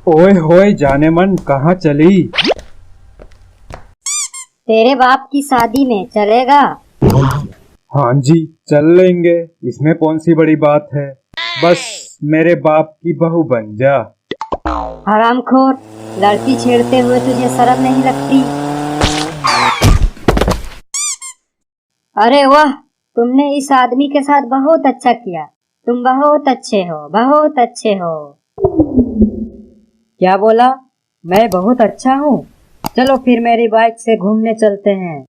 ओए होए जाने मन कहाँ चली? तेरे बाप की शादी में चलेगा? हाँ जी चल लेंगे, इसमें कौन सी बड़ी बात है। बस मेरे बाप की बहू बन जा। हरामखोर, लड़की छेड़ते हुए तुझे शर्म नहीं लगती? अरे वाह, तुमने इस आदमी के साथ बहुत अच्छा किया। तुम बहुत अच्छे हो, बहुत अच्छे हो। क्या बोला? मैं बहुत अच्छा हूँ? चलो फिर मेरी बाइक से घूमने चलते हैं।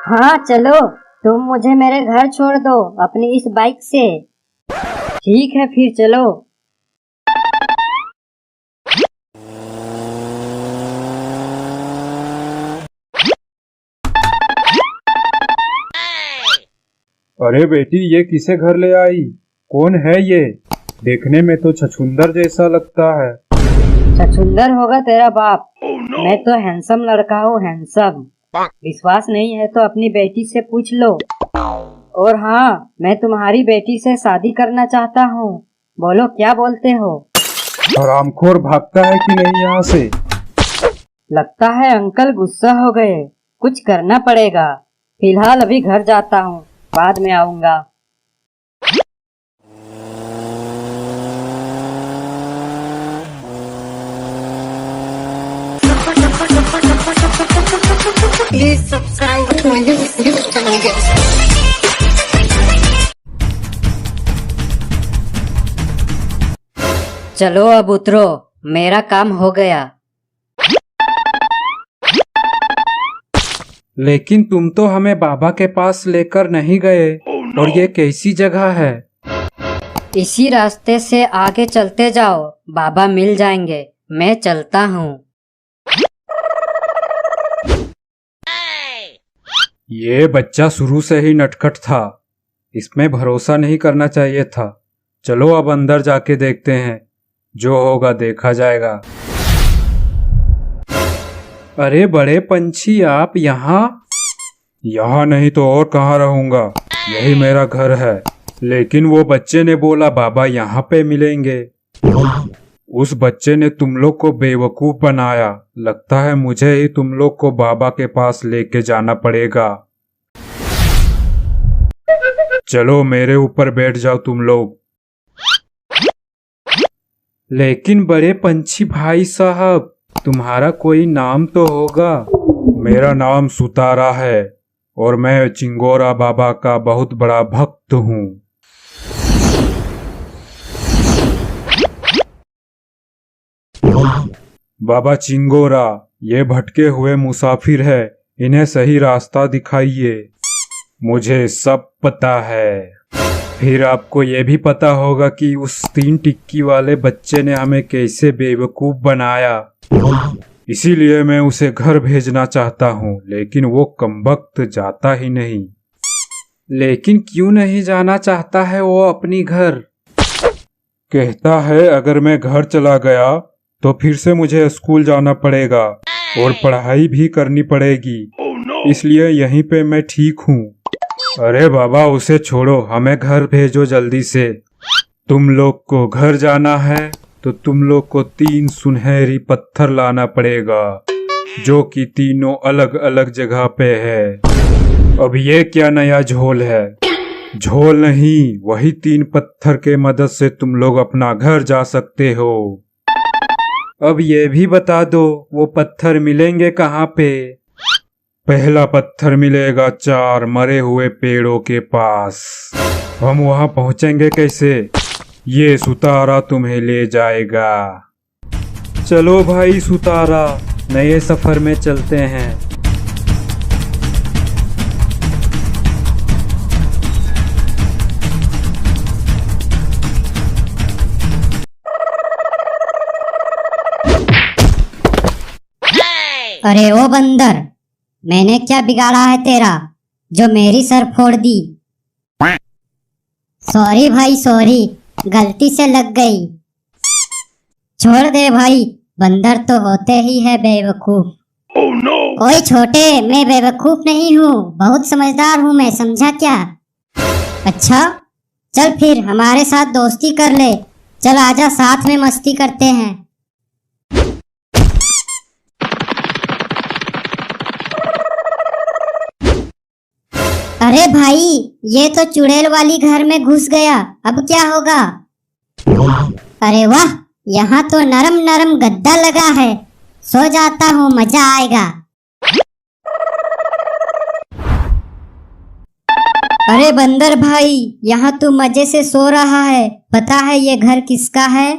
हाँ चलो, तुम मुझे मेरे घर छोड़ दो अपनी इस बाइक से। ठीक है फिर चलो। अरे बेटी ये किसे घर ले आई? कौन है ये? देखने में तो छछूंदर जैसा लगता है। छछूंदर होगा तेरा बाप। मैं तो हैंडसम लड़का हूँ, हैंडसम। विश्वास नहीं है तो अपनी बेटी से पूछ लो। और हाँ, मैं तुम्हारी बेटी से शादी करना चाहता हूँ। बोलो क्या बोलते हो? हरामखोर भागता है कि नहीं यहाँ से? लगता है अंकल गुस्सा हो गए। कुछ करना पड़ेगा। फिलहाल अभी घर जाता हूँ, बाद में आऊंगा। Please subscribe to my YouTube channel, guys. चलो अब उतरो, मेरा काम हो गया। लेकिन तुम तो हमें बाबा के पास लेकर नहीं गए। और ये कैसी जगह है? इसी रास्ते से आगे चलते जाओ, बाबा मिल जाएंगे। मैं चलता हूँ। ये बच्चा शुरू से ही नटखट था, इसमें भरोसा नहीं करना चाहिए था। चलो अब अंदर जाके देखते हैं, जो होगा देखा जाएगा। अरे बड़े पंछी आप यहाँ? यहाँ नहीं तो और कहाँ रहूंगा, यही मेरा घर है। लेकिन वो बच्चे ने बोला बाबा यहाँ पे मिलेंगे। उस बच्चे ने तुम लोग को बेवकूफ बनाया। लगता है मुझे ही तुम लोग को बाबा के पास लेके जाना पड़ेगा। चलो मेरे ऊपर बैठ जाओ तुम लोग। लेकिन बड़े पंछी भाई साहब, तुम्हारा कोई नाम तो होगा? मेरा नाम सुतारा है और मैं चिंगोरा बाबा का बहुत बड़ा भक्त हूँ। बाबा चिंगोरा, ये भटके हुए मुसाफिर है, इन्हें सही रास्ता दिखाइए। मुझे सब पता है। फिर आपको ये भी पता होगा कि उस 3 टिक्की वाले बच्चे ने हमें कैसे बेवकूफ बनाया। इसीलिए मैं उसे घर भेजना चाहता हूँ, लेकिन वो कमबख्त जाता ही नहीं। लेकिन क्यों नहीं जाना चाहता है वो अपनी घर? कहता है अगर मैं घर चला गया तो फिर से मुझे स्कूल जाना पड़ेगा और पढ़ाई भी करनी पड़ेगी। इसलिए यहीं पे मैं ठीक हूँ। अरे बाबा उसे छोड़ो, हमें घर भेजो जल्दी से। तुम लोग को घर जाना है तो तुम लोग को 3 सुनहरी पत्थर लाना पड़ेगा, जो कि तीनों अलग अलग जगह पे है। अब ये क्या नया झोल है? झोल नहीं, वही 3 पत्थर के मदद से तुम लोग अपना घर जा सकते हो। अब ये भी बता दो वो पत्थर मिलेंगे कहाँ पे? पहला पत्थर मिलेगा 4 मरे हुए पेड़ों के पास। हम वहाँ पहुँचेंगे कैसे? ये सुतारा तुम्हें ले जाएगा। चलो भाई सुतारा, नए सफर में चलते हैं। अरे ओ बंदर, मैंने क्या बिगाड़ा है तेरा जो मेरी सर फोड़ दी? सॉरी भाई सॉरी, गलती से लग गई। छोड़ दे भाई, बंदर तो होते ही है बेवकूफ। ओए छोटे, मैं बेवकूफ नहीं हूँ, बहुत समझदार हूँ मैं, समझा क्या? अच्छा चल फिर हमारे साथ दोस्ती कर ले। चल आजा, साथ में मस्ती करते हैं। अरे भाई, ये तो चुड़ैल वाली घर में घुस गया, अब क्या होगा? अरे वाह, यहाँ तो नरम नरम गद्दा लगा है, सो जाता हूँ, मजा आएगा। अरे बंदर भाई, यहाँ तू मजे से सो रहा है, पता है ये घर किसका है?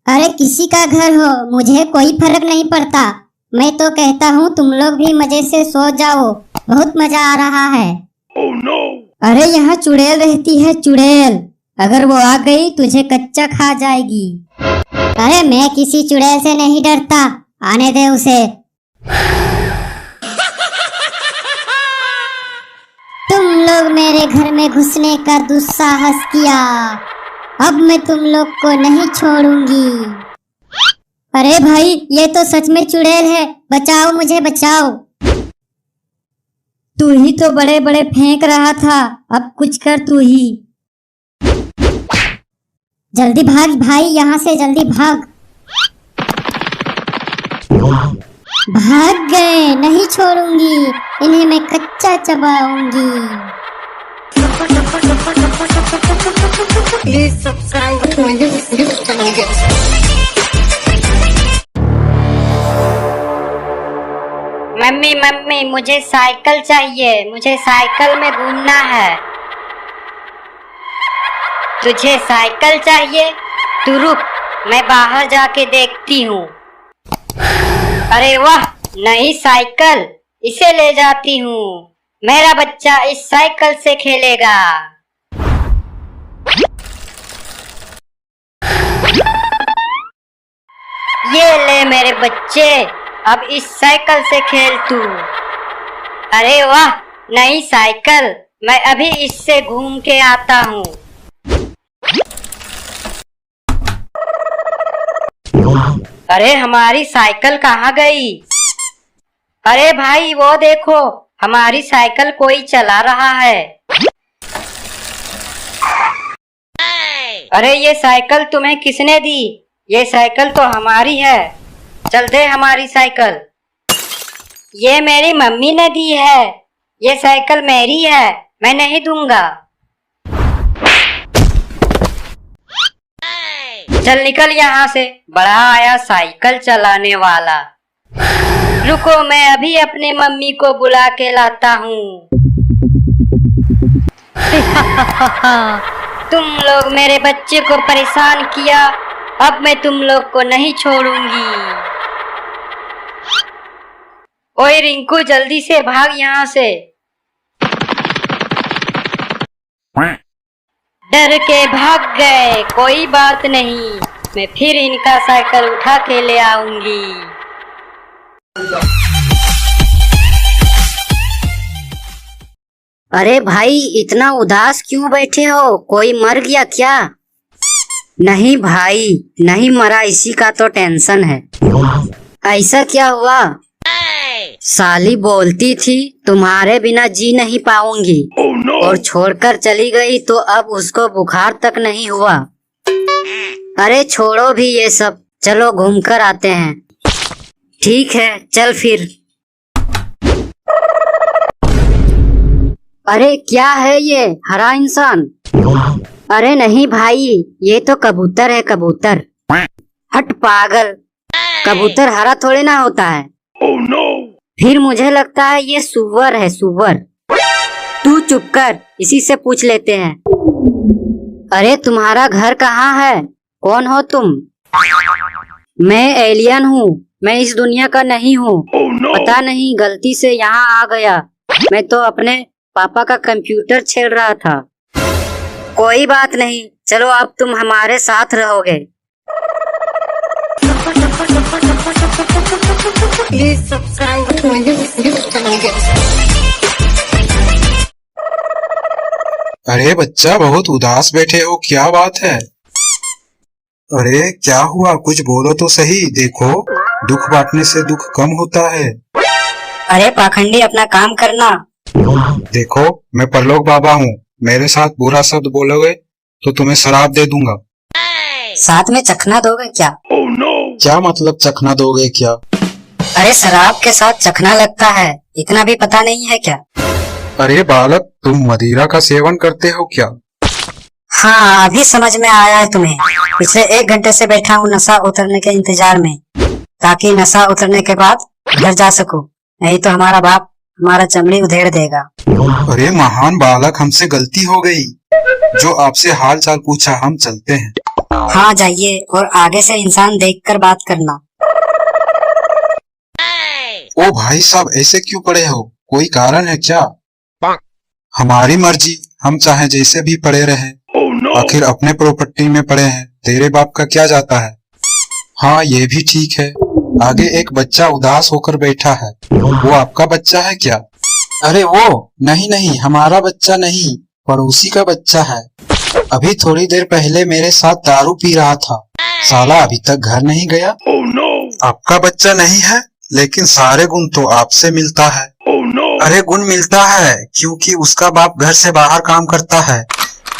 अरे किसी का घर हो, मुझे कोई फर्क नहीं पड़ता। मैं तो कहता हूँ तुम लोग भी मजे से सो जाओ, बहुत मजा आ रहा है। Oh no! अरे यहाँ चुड़ैल रहती है, चुड़ैल, अगर वो आ गई तुझे कच्चा खा जाएगी। अरे मैं किसी चुड़ैल से नहीं डरता, आने दे उसे। तुम लोग मेरे घर में घुसने का दुस्साहस किया, अब मैं तुम लोग को नहीं छोड़ूंगी। अरे भाई, ये तो सच में चुड़ैल है, बचाओ मुझे, बचाओ। तू ही तो बड़े बड़े फेंक रहा था, अब कुछ कर तू ही। जल्दी भाग भाई, यहाँ से जल्दी भाग। भाग गए, नहीं छोड़ूंगी, इन्हें मैं कच्चा चबाऊंगी। Please subscribe to my YouTube channel. Mummy mummy, मुझे साइकिल चाहिए, मुझे साइकिल में घूमना है। तुझे साइकिल चाहिए? तू रुक, मैं बाहर जाके देखती हूँ। अरे वाह, नई साइकिल, इसे ले जाती हूँ, मेरा बच्चा इस साइकिल से खेलेगा। ये ले मेरे बच्चे, अब इस साइकिल से खेल तू। अरे वाह, नई साइकिल, मैं अभी इससे घूम के आता हूँ। अरे हमारी साइकिल कहाँ गई? अरे भाई वो देखो, हमारी साइकिल कोई चला रहा है। अरे ये साइकिल तुम्हें किसने दी? ये साइकिल तो हमारी है, चल दे हमारी साइकिल। ये मेरी मम्मी ने दी है, ये साइकिल मेरी है, मैं नहीं दूंगा। चल निकल यहाँ से, बड़ा आया साइकिल चलाने वाला। रुको, मैं अभी अपने मम्मी को बुला के लाता हूँ। तुम लोग मेरे बच्चे को परेशान किया, अब मैं तुम लोग को नहीं छोड़ूंगी। ओए रिंकू, जल्दी से भाग यहाँ से। डर के भाग गए, कोई बात नहीं, मैं फिर इनका साइकिल उठा के ले आऊंगी। अरे भाई, इतना उदास क्यों बैठे हो? कोई मर गया क्या? नहीं भाई, नहीं मरा, इसी का तो टेंशन है। ऐसा क्या हुआ? साली बोलती थी तुम्हारे बिना जी नहीं पाऊंगी, और छोड़कर चली गई तो अब उसको बुखार तक नहीं हुआ। अरे छोड़ो भी ये सब, चलो घूमकर आते हैं। ठीक है, चल फिर। अरे क्या है ये हरा इंसान? अरे नहीं भाई, ये तो कबूतर है, कबूतर। हट पागल, कबूतर हरा थोड़े ना होता है। Oh no! फिर मुझे लगता है ये सुअर है, सुअर। तू चुप कर, इसी से पूछ लेते हैं। अरे तुम्हारा घर कहाँ है? कौन हो तुम? मैं एलियन हूँ, मैं इस दुनिया का नहीं हूँ। Oh no! पता नहीं गलती से यहाँ आ गया, मैं तो अपने पापा का कंप्यूटर छेड़ रहा था। कोई बात नहीं, चलो अब तुम हमारे साथ रहोगे। Please subscribe to my YouTube channel. अरे बच्चा, बहुत उदास बैठे हो, क्या बात है? अरे क्या हुआ, कुछ बोलो तो सही। देखो, दुख बांटने से दुख कम होता है। अरे पाखंडी, अपना काम करना। देखो, मैं परलोक बाबा हूँ, मेरे साथ बुरा शब्द बोलोगे तो तुम्हें शराब दे दूंगा। साथ में चखना दोगे क्या? Oh no! क्या मतलब चखना दोगे क्या? अरे शराब के साथ चखना लगता है, इतना भी पता नहीं है क्या? अरे बालक, तुम मदिरा का सेवन करते हो क्या? हाँ, अभी समझ में आया है तुम्हें। पिछले 1 घंटे से बैठा हूँ नशा उतरने के इंतजार में, ताकि नशा उतरने के बाद घर जा सकूं। नहीं तो हमारा बाप हमारा चमड़ी उधेड़ देगा। अरे महान बालक, हमसे गलती हो गई। जो आपसे हाल चाल पूछा, हम चलते हैं। हाँ जाइए, और आगे से इंसान देखकर बात करना। ओ भाई साहब, ऐसे क्यों पड़े हो? कोई कारण है क्या? हमारी मर्जी, हम चाहे जैसे भी पड़े रहे। आखिर अपने प्रॉपर्टी में पड़े हैं, तेरे बाप का क्या जाता है? हाँ, ये भी ठीक है। आगे एक बच्चा उदास होकर बैठा है, वो आपका बच्चा है क्या? अरे वो नहीं नहीं, हमारा बच्चा नहीं, पड़ोसी का बच्चा है। अभी थोड़ी देर पहले मेरे साथ दारू पी रहा था, साला अभी तक घर नहीं गया। आपका बच्चा नहीं है, लेकिन सारे गुण तो आपसे मिलता है। अरे गुण मिलता है क्योंकि उसका बाप घर से बाहर काम करता है,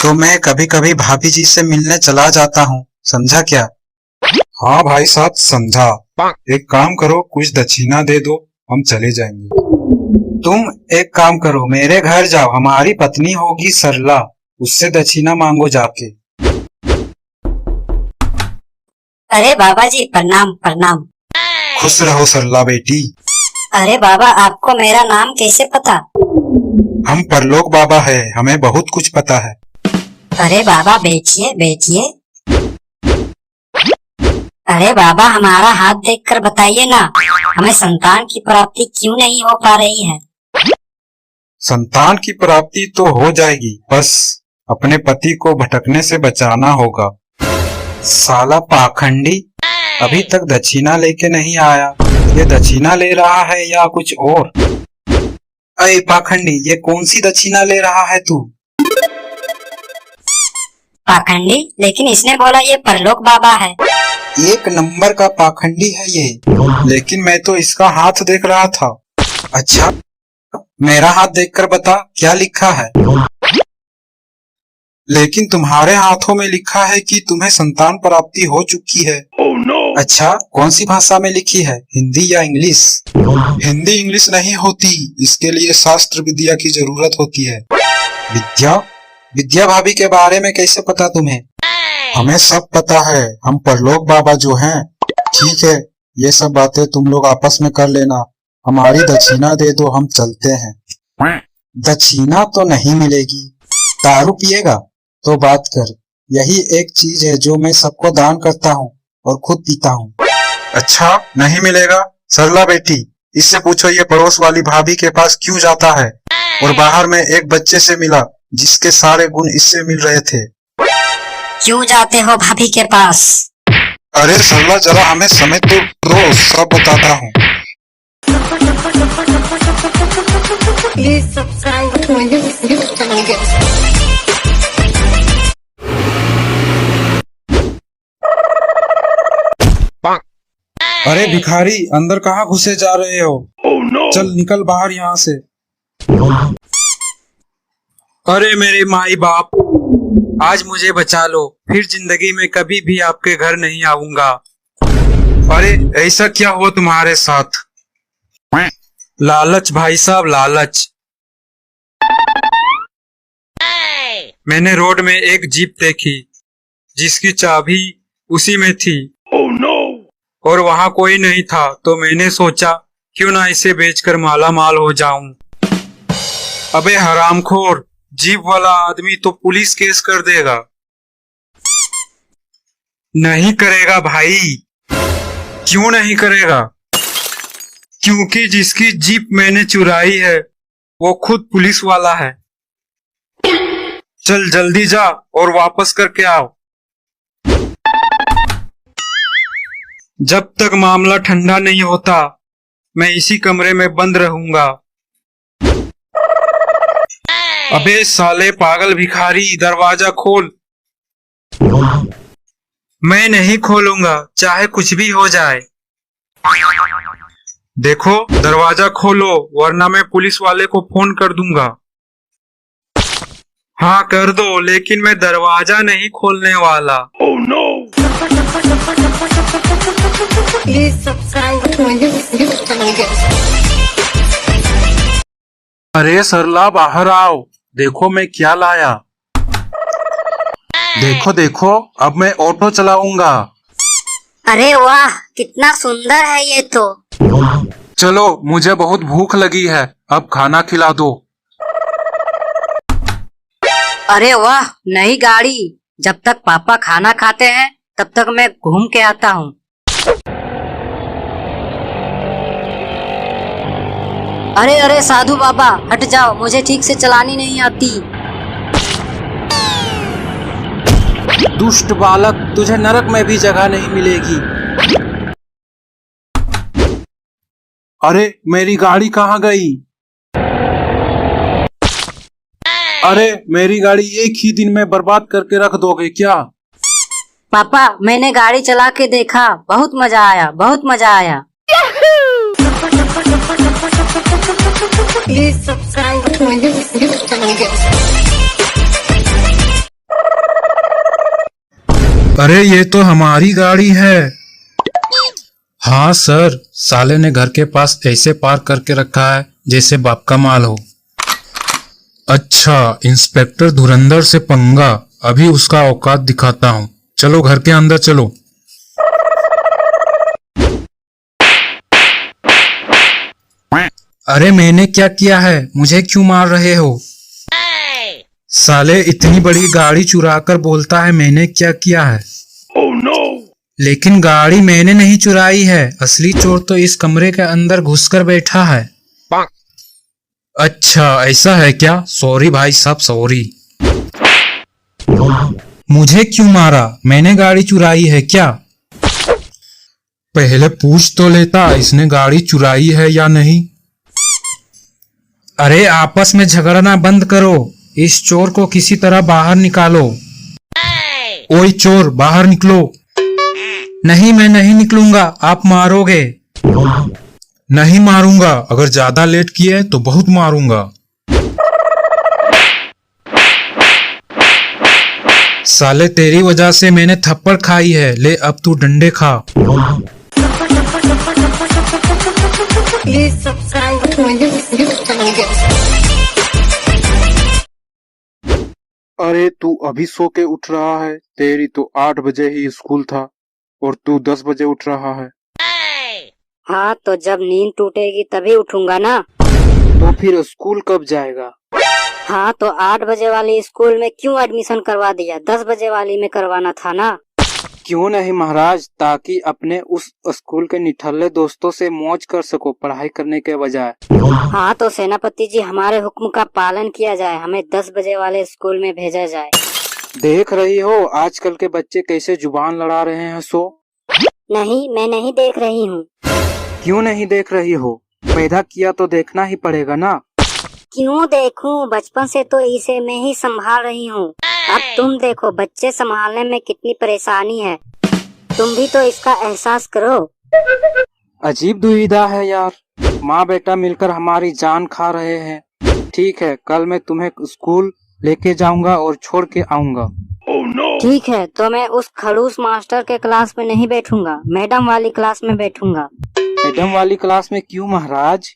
तो मैं कभी कभी भाभी जी से मिलने चला जाता हूँ, समझा क्या? हाँ भाई साहब, समझा। एक काम करो, कुछ दक्षिणा दे दो, हम चले जाएंगे। तुम एक काम करो, मेरे घर जाओ, हमारी पत्नी होगी सरला, उससे दक्षिणा मांगो जाके। अरे बाबा जी, प्रणाम प्रणाम। खुश रहो सरला बेटी। अरे बाबा, आपको मेरा नाम कैसे पता? हम परलोक बाबा है, हमें बहुत कुछ पता है। अरे बाबा, बैठिए बैठिए। अरे बाबा, हमारा हाथ देखकर बताइए ना, हमें संतान की प्राप्ति क्यों नहीं हो पा रही है? संतान की प्राप्ति तो हो जाएगी, बस अपने पति को भटकने से बचाना होगा। साला पाखंडी, अभी तक दक्षिणा लेके नहीं आया। ये दक्षिणा ले रहा है या कुछ और? अरे पाखंडी, ये कौन सी दक्षिणा ले रहा है तू? पाखंडी? लेकिन इसने बोला ये परलोक बाबा है। 1 नंबर का पाखंडी है ये, लेकिन मैं तो इसका हाथ देख रहा था। अच्छा, मेरा हाथ देखकर बता, क्या लिखा है? लेकिन तुम्हारे हाथों में लिखा है कि तुम्हें संतान प्राप्ति हो चुकी है। अच्छा, कौन सी भाषा में लिखी है, हिंदी या इंग्लिश? हिंदी इंग्लिश नहीं होती, इसके लिए शास्त्र विद्या की जरूरत होती है। विद्या? विद्या भाभी के बारे में कैसे पता तुम्हें? हमें सब पता है, हम परलोक बाबा जो हैं। ठीक है, ये सब बातें तुम लोग आपस में कर लेना, हमारी दक्षिणा दे दो, हम चलते हैं। दक्षिणा तो नहीं मिलेगी। दारू पिएगा तो बात कर, यही एक चीज है जो मैं सबको दान करता हूँ और खुद पीता हूँ। अच्छा, नहीं मिलेगा? सरला बेटी, इससे पूछो ये पड़ोस वाली भाभी के पास क्यों जाता है, और बाहर में एक बच्चे से मिला जिसके सारे गुण इससे मिल रहे थे। क्यों जाते हो भाभी के पास? अरे सरला, जरा हमें समय तो दो, सब बताता हूँ। Please subscribe to my YouTube channel. अरे भिखारी, अंदर कहाँ घुसे जा रहे हो? चल निकल बाहर यहाँ से। अरे मेरे माई बाप, आज मुझे बचा लो, फिर जिंदगी में कभी भी आपके घर नहीं आऊंगा। अरे ऐसा क्या हुआ तुम्हारे साथ? लालच भाई साहब, लालच। मैंने रोड में एक जीप देखी जिसकी चाबी उसी में थी। और वहां कोई नहीं था, तो मैंने सोचा क्यों ना इसे बेचकर माला माल हो जाऊं। अबे हरामखोर, जीप वाला आदमी तो पुलिस केस कर देगा। नहीं करेगा भाई। क्यों नहीं करेगा? क्योंकि जिसकी जीप मैंने चुराई है वो खुद पुलिस वाला है। चल जल्दी जा और वापस करके आओ। जब तक मामला ठंडा नहीं होता मैं इसी कमरे में बंद रहूंगा। अबे साले पागल भिखारी, दरवाजा खोल। मैं नहीं खोलूंगा, चाहे कुछ भी हो जाए। देखो, दरवाजा खोलो वरना मैं पुलिस वाले को फोन कर दूंगा। हाँ कर दो, लेकिन मैं दरवाजा नहीं खोलने वाला। Please subscribe to my YouTube channel. अरे सरला बाहर आओ, देखो मैं क्या लाया। देखो देखो, अब मैं ऑटो चलाऊंगा। अरे वाह, कितना सुंदर है ये तो। चलो, मुझे बहुत भूख लगी है, अब खाना खिला दो। अरे वाह, नई गाड़ी। जब तक पापा खाना खाते हैं तब तक मैं घूम के आता हूँ। अरे अरे साधु बाबा, हट जाओ, मुझे ठीक से चलानी नहीं आती। दुष्ट बालक, तुझे नरक में भी जगह नहीं मिलेगी। अरे मेरी गाड़ी कहाँ गई? अरे मेरी गाड़ी एक ही दिन में बर्बाद करके रख दोगे क्या? पापा, मैंने गाड़ी चला के देखा, बहुत मजा आया, बहुत मजा आया। Please subscribe to my YouTube channel. अरे ये तो हमारी गाड़ी है। हाँ सर, साले ने घर के पास ऐसे पार्क करके रखा है जैसे बाप का माल हो। अच्छा, इंस्पेक्टर धुरंधर से पंगा, अभी उसका औकात दिखाता हूँ। चलो घर के अंदर चलो। अरे मैंने क्या किया है, मुझे क्यों मार रहे हो? साले इतनी बड़ी गाड़ी चुरा कर बोलता है मैंने क्या किया है। लेकिन गाड़ी मैंने नहीं चुराई है, असली चोर तो इस कमरे के अंदर घुसकर बैठा है। अच्छा ऐसा है क्या? सॉरी भाई साहब, सॉरी। मुझे क्यों मारा? मैंने गाड़ी चुराई है क्या? पहले पूछ तो लेता इसने गाड़ी चुराई है या नहीं। अरे आपस में झगड़ना बंद करो, इस चोर को किसी तरह बाहर निकालो। ओए चोर, बाहर निकलो। नहीं, मैं नहीं निकलूंगा, आप मारोगे। नहीं मारूंगा, अगर ज्यादा लेट किए तो बहुत मारूंगा। साले तेरी वजह से मैंने थप्पड़ खाई है, ले अब तू डंडे खा। Please subscribe to my YouTube channel. अरे तू अभी सो के उठ रहा है? तेरी तो 8 बजे ही स्कूल था और तू 10 बजे उठ रहा है। हाँ, तो जब नींद टूटेगी तभी उठूंगा ना। तो फिर स्कूल कब जाएगा? हाँ, तो 8 बजे वाली स्कूल में क्यों एडमिशन करवा दिया? 10 बजे वाली में करवाना था ना। क्यों नहीं महाराज, ताकि अपने उस स्कूल के निठल्ले दोस्तों से मौज कर सको पढ़ाई करने के बजाय। हाँ, तो सेनापति जी, हमारे हुक्म का पालन किया जाए, हमें 10 बजे वाले स्कूल में भेजा जाए। देख रही हो आजकल के बच्चे कैसे जुबान लड़ा रहे हैं। सो नहीं, मैं नहीं देख रही हूँ। क्यों नहीं देख रही हो? पैदा किया तो देखना ही पड़ेगा ना। क्यों देखूं? बचपन से तो इसे मैं ही संभाल रही हूँ। अब तुम देखो, बच्चे संभालने में कितनी परेशानी है। तुम भी तो इसका एहसास करो। अजीब दुविधा है यार, माँ बेटा मिलकर हमारी जान खा रहे हैं। ठीक है, कल मैं तुम्हें स्कूल लेके जाऊंगा और छोड़ के आऊंगा। ठीक है, तो मैं उस खड़ूस मास्टर के क्लास में नहीं बैठूंगा, मैडम वाली क्लास में बैठूंगा। मैडम वाली क्लास में क्यों महाराज?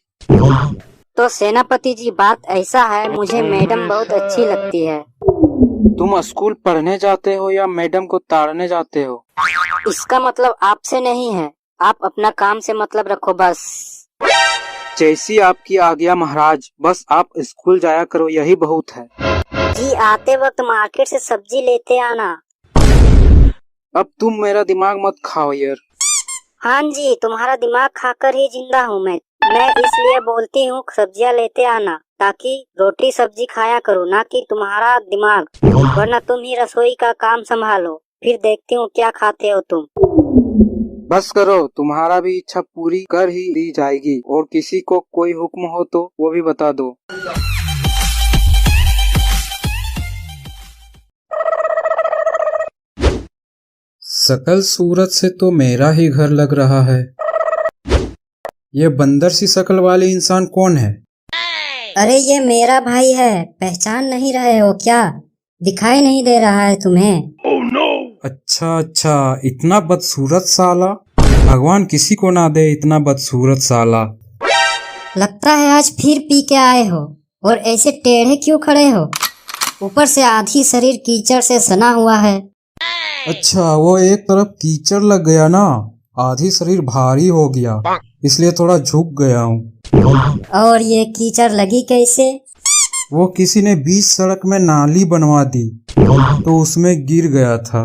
तो सेनापति जी, बात ऐसा है, मुझे मैडम बहुत अच्छी लगती है। तुम स्कूल पढ़ने जाते हो या मैडम को ताड़ने जाते हो? इसका मतलब आपसे नहीं है, आप अपना काम से मतलब रखो बस। जैसी आपकी आज्ञा महाराज, बस आप स्कूल जाया करो, यही बहुत है। जी, आते वक्त मार्केट से सब्जी लेते आना। अब तुम मेरा दिमाग मत खाओ यार। हाँ जी, तुम्हारा दिमाग खाकर ही जिंदा हूँ मैं इसलिए बोलती हूँ सब्जियाँ लेते आना, ताकि रोटी सब्जी खाया करो, ना कि तुम्हारा दिमाग। वरना तुम ही रसोई का काम संभालो, फिर देखती हूँ क्या खाते हो तुम। बस करो, तुम्हारा भी इच्छा पूरी कर ही दी जाएगी। और किसी को कोई हुक्म हो तो वो भी बता दो। शकल सूरत से तो मेरा ही घर लग रहा है। ये बंदर सी शकल वाले इंसान कौन है? अरे ये मेरा भाई है, पहचान नहीं रहे हो क्या? दिखाई नहीं दे रहा है तुम्हें? अच्छा अच्छा, इतना बदसूरत साला, भगवान किसी को ना दे इतना बदसूरत साला। लगता है आज फिर पी के आए हो। और ऐसे टेढ़े क्यों खड़े हो? ऊपर से आधी शरीर कीचड़ से सना हुआ है। अच्छा, वो एक तरफ कीचड़ लग गया ना, आधी शरीर भारी हो गया, इसलिए थोड़ा झुक गया हूँ। और ये कीचड़ लगी कैसे? वो किसी ने बीच सड़क में नाली बनवा दी तो उसमें गिर गया था।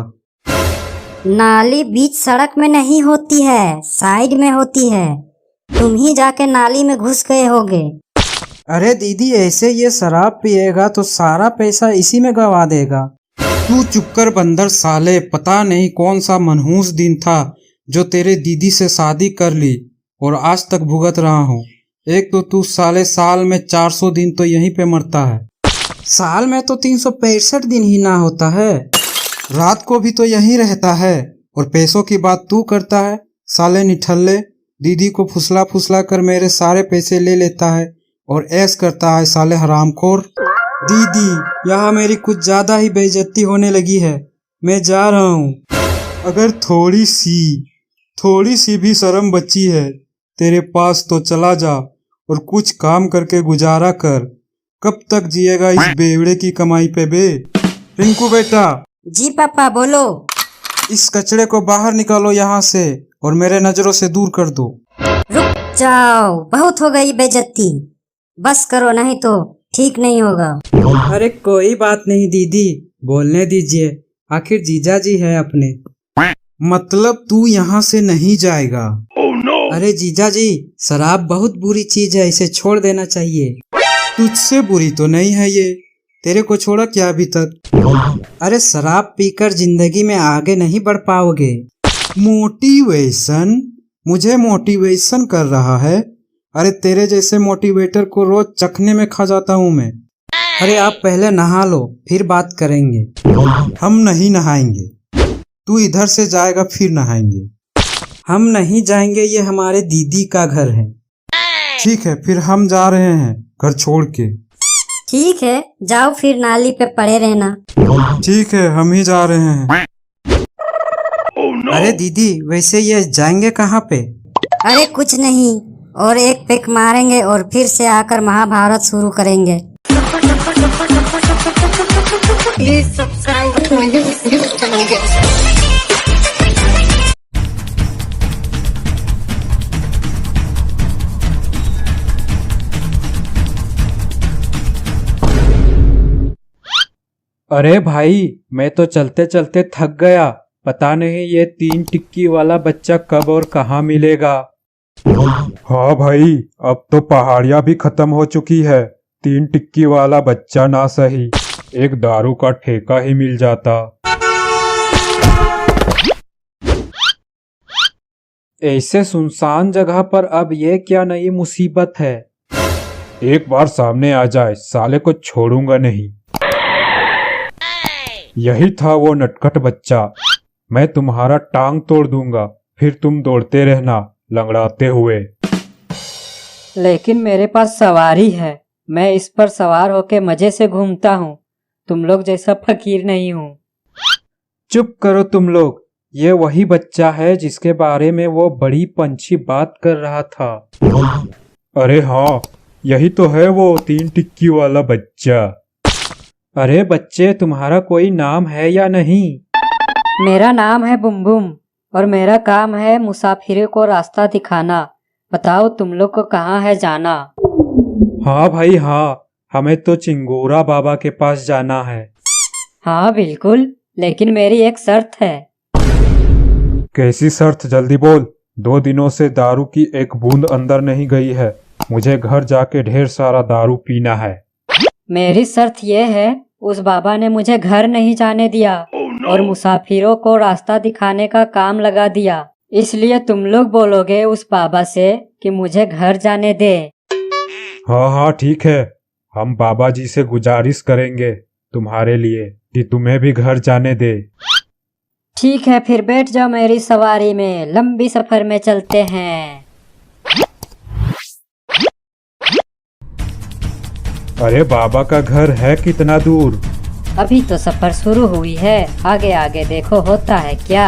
नाली बीच सड़क में नहीं होती है, साइड में होती है। तुम ही जाके नाली में घुस गए होगे। अरे दीदी, ऐसे ये शराब पिएगा तो सारा पैसा इसी में गवा देगा। तू चुप कर बंदर साले, पता नहीं कौन सा मनहूस दिन था जो तेरे दीदी से शादी कर ली और आज तक भुगत रहा हूँ। एक तो तू साले साल में 400 दिन तो यहीं पे मरता है। साल में तो 365 दिन ही ना होता है। रात को भी तो यहीं रहता है और पैसों की बात तू करता है। साले निठल्ले, दीदी को फुसला फुसला कर मेरे सारे पैसे ले लेता है और ऐश करता है साले हरामखोर। दीदी, यहाँ मेरी कुछ ज्यादा ही बेइज्जती होने लगी है, मैं जा रहा हूँ। अगर थोड़ी सी भी शर्म बची है तेरे पास तो चला जा और कुछ काम करके गुजारा कर। कब तक जिएगा इस बेवड़े की कमाई पे बे? रिंकू बेटा, जी पापा बोलो। इस कचड़े को बाहर निकालो यहाँ से और मेरे नजरों से दूर कर दो। रुक जाओ, बहुत हो गई बेइज्जती, बस करो नहीं तो ठीक नहीं होगा। अरे कोई बात नहीं दीदी, बोलने दीजिए, आखिर जीजा जी है अपने। मतलब तू यहाँ से नहीं जाएगा? अरे जीजा जी, शराब बहुत बुरी चीज है, इसे छोड़ देना चाहिए। तुझसे बुरी तो नहीं है ये, तेरे को छोड़ा क्या अभी तक? अरे शराब पीकर जिंदगी में आगे नहीं बढ़ पाओगे। मोटिवेशन? मुझे मोटिवेशन कर रहा है? अरे तेरे जैसे मोटिवेटर को रोज चखने में खा जाता हूँ मैं। अरे आप पहले नहा लो, फिर बात करेंगे। हम नहीं नहाएंगे, तू इधर से जाएगा फिर नहाएंगे। हम नहीं जाएंगे, ये हमारे दीदी का घर है। ठीक है, फिर हम जा रहे हैं घर छोड़ के। ठीक है, जाओ फिर नाली पे पड़े रहना। ठीक है, हम ही जा रहे हैं। अरे दीदी, वैसे ये जाएंगे कहाँ पे? अरे कुछ नहीं, और एक पेक मारेंगे और फिर से आकर महाभारत शुरू करेंगे। Please subscribe to my YouTube channel. अरे भाई, मैं तो चलते चलते थक गया। पता नहीं ये 3 टिक्की वाला बच्चा कब और कहाँ मिलेगा। हाँ भाई, अब तो पहाड़ियाँ भी खत्म हो चुकी है। 3 टिक्की वाला बच्चा ना सही, एक दारू का ठेका ही मिल जाता। ऐसे सुनसान जगह पर अब ये क्या नई मुसीबत है। एक बार सामने आ जाए साले को छोड़ूंगा नहीं। यही था वो नटखट बच्चा। मैं तुम्हारा टांग तोड़ दूंगा, फिर तुम दौड़ते रहना लंगड़ाते हुए। लेकिन मेरे पास सवारी है, मैं इस पर सवार होके मजे से घूमता हूँ। तुम लोग जैसा फकीर नहीं हूँ। चुप करो तुम लोग। ये वही बच्चा है जिसके बारे में वो बड़ी पंछी बात कर रहा था। अरे हाँ, यही तो है वो 3 टिक्की वाला बच्चा। अरे बच्चे, तुम्हारा कोई नाम है या नहीं? मेरा नाम है बुम बुम और मेरा काम है मुसाफिरों को रास्ता दिखाना। बताओ तुम लोग को कहाँ है जाना? हाँ भाई हाँ, हमें तो चिंगोरा बाबा के पास जाना है। हाँ बिल्कुल, लेकिन मेरी एक शर्त है। कैसी शर्त? जल्दी बोल। 2 दिनों से दारू की एक बूंद अंदर नहीं गई है। मुझे घर जाके ढेर सारा दारू पीना है। मेरी शर्त यह है, उस बाबा ने मुझे घर नहीं जाने दिया और मुसाफिरों को रास्ता दिखाने का काम लगा दिया। इसलिए तुम लोग बोलोगे उस बाबा से कि मुझे घर जाने दे। हाँ हाँ ठीक है, हम बाबा जी से गुजारिश करेंगे तुम्हारे लिए कि तुम्हें भी घर जाने दे। ठीक है, फिर बैठ जाओ मेरी सवारी में, लंबी सफर में चलते हैं। अरे बाबा का घर है कितना दूर? अभी तो सफर शुरू हुई है, आगे आगे देखो होता है क्या।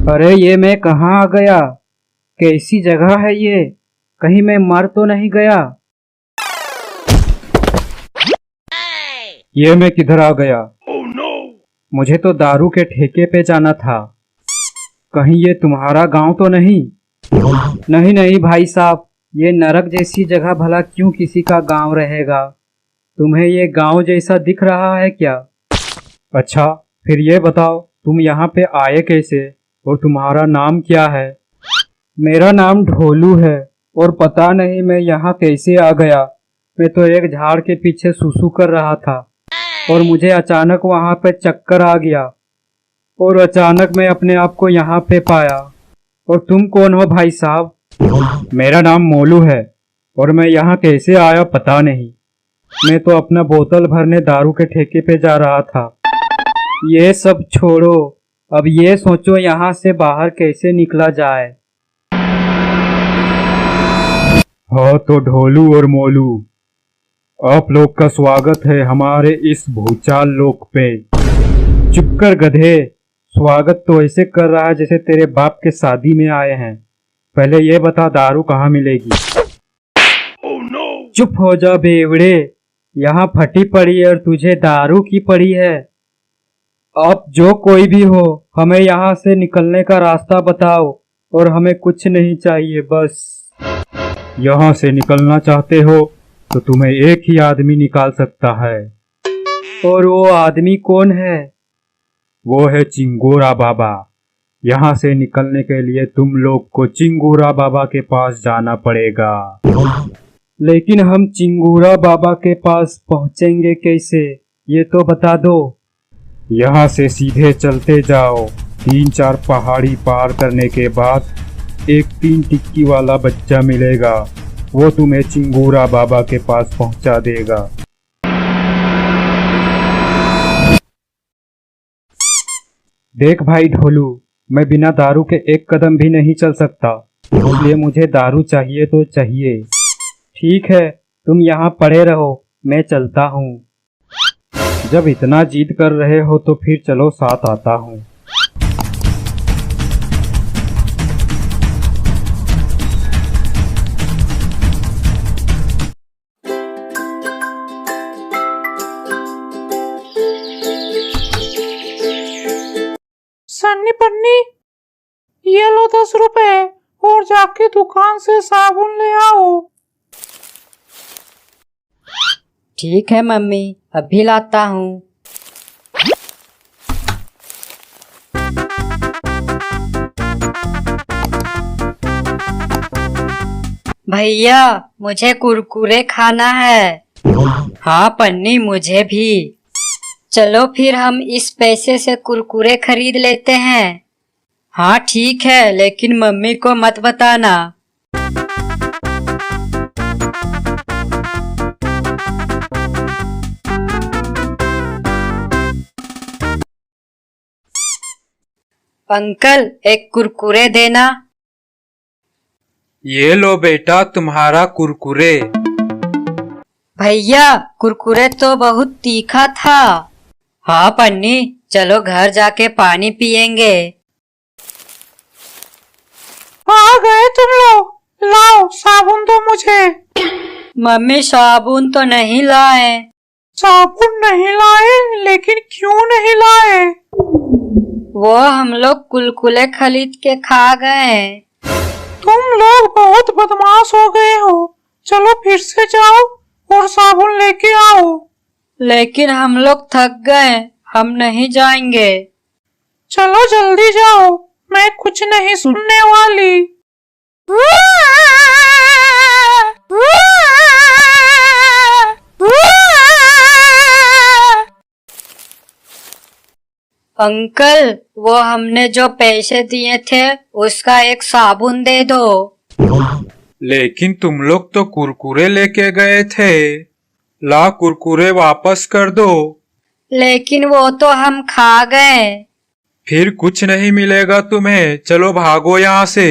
अरे ये मैं कहाँ आ गया? कैसी जगह है ये? कहीं मैं मर तो नहीं गया? ये मैं किधर आ गया? मुझे तो दारू के ठेके पे जाना था। कहीं ये तुम्हारा गांव तो नहीं? नहीं नहीं भाई साहब, ये नरक जैसी जगह भला क्यों किसी का गांव रहेगा? तुम्हें ये गांव जैसा दिख रहा है क्या? अच्छा, फिर ये बताओ तुम यहाँ पे आए कैसे और तुम्हारा नाम क्या है? मेरा नाम ढोलू है और पता नहीं मैं यहाँ कैसे आ गया। मैं तो एक झाड़ के पीछे सुसु कर रहा था और मुझे अचानक वहाँ पे चक्कर आ गया और अचानक मैं अपने आप को यहाँ पे पाया। और तुम कौन हो भाई साहब? मेरा नाम मोलू है और मैं यहाँ कैसे आया पता नहीं। मैं तो अपना बोतल भरने दारू के ठेके पे जा रहा था। ये सब छोड़ो, अब ये सोचो यहाँ से बाहर कैसे निकला जाए। हाँ तो ढोलू और मोलू, आप लोग का स्वागत है हमारे इस भूचाल लोक पे। चुप कर गधे, स्वागत तो ऐसे कर रहा है जैसे तेरे बाप के शादी में आए हैं। पहले ये बता दारू कहाँ मिलेगी? चुप हो जा बेवड़े, यहाँ फटी पड़ी है और तुझे दारू की पड़ी है। अब जो कोई भी हो, हमें यहाँ से निकलने का रास्ता बताओ और हमें कुछ नहीं चाहिए बस। यहाँ से निकलना चाहते हो तो तुम्हें एक ही आदमी निकाल सकता है। और वो आदमी कौन है? वो है चिंगोरा बाबा। यहाँ से निकलने के लिए तुम लोग को चिंगोरा बाबा के पास जाना पड़ेगा। लेकिन हम चिंगूरा बाबा के पास पहुँचेंगे कैसे, ये तो बता दो। यहाँ से सीधे चलते जाओ। 3-4 पहाड़ी पार करने के बाद एक 3 टिक्की वाला बच्चा मिलेगा, वो तुम्हें चिंगूरा बाबा के पास पहुंचा देगा। देख भाई ढोलू, मैं बिना दारू के एक कदम भी नहीं चल सकता, इसलिए मुझे दारू चाहिए तो चाहिए। ठीक है, तुम यहाँ पड़े रहो, मैं चलता हूँ। जब इतना जिद कर रहे हो तो फिर चलो, साथ आता हूँ। सन्नी पन्नी, ये लो 10 रुपए और जाके दुकान से साबुन ले आओ। ठीक है मम्मी, अभी लाता हूँ। भैया, मुझे कुरकुरे खाना है। हाँ पन्नी, मुझे भी। चलो फिर हम इस पैसे से कुरकुरे खरीद लेते हैं। हाँ ठीक है, लेकिन मम्मी को मत बताना। अंकल, एक कुरकुरे देना। ये लो बेटा तुम्हारा कुरकुरे। भैया, कुरकुरे तो बहुत तीखा था। हाँ पन्नी, चलो घर जाके पानी पियेंगे। आ गए तुम लोग, लाओ साबुन दो मुझे। मम्मी साबुन तो नहीं लाए। साबुन नहीं लाए? लेकिन क्यों नहीं लाए? वो हम लोग कुलकुले खरीद के खा गए। तुम लोग बहुत बदमाश हो गए हो। चलो फिर से जाओ और साबुन लेके आओ। लेकिन हम लोग थक गए, हम नहीं जाएंगे। चलो जल्दी जाओ, मैं कुछ नहीं सुनने वाली। अंकल, वो हमने जो पैसे दिए थे उसका एक साबुन दे दो। लेकिन तुम लोग तो कुरकुरे लेके गए थे, ला कुरकुरे वापस कर दो। लेकिन वो तो हम खा गए। फिर कुछ नहीं मिलेगा तुम्हें, चलो भागो यहाँ से।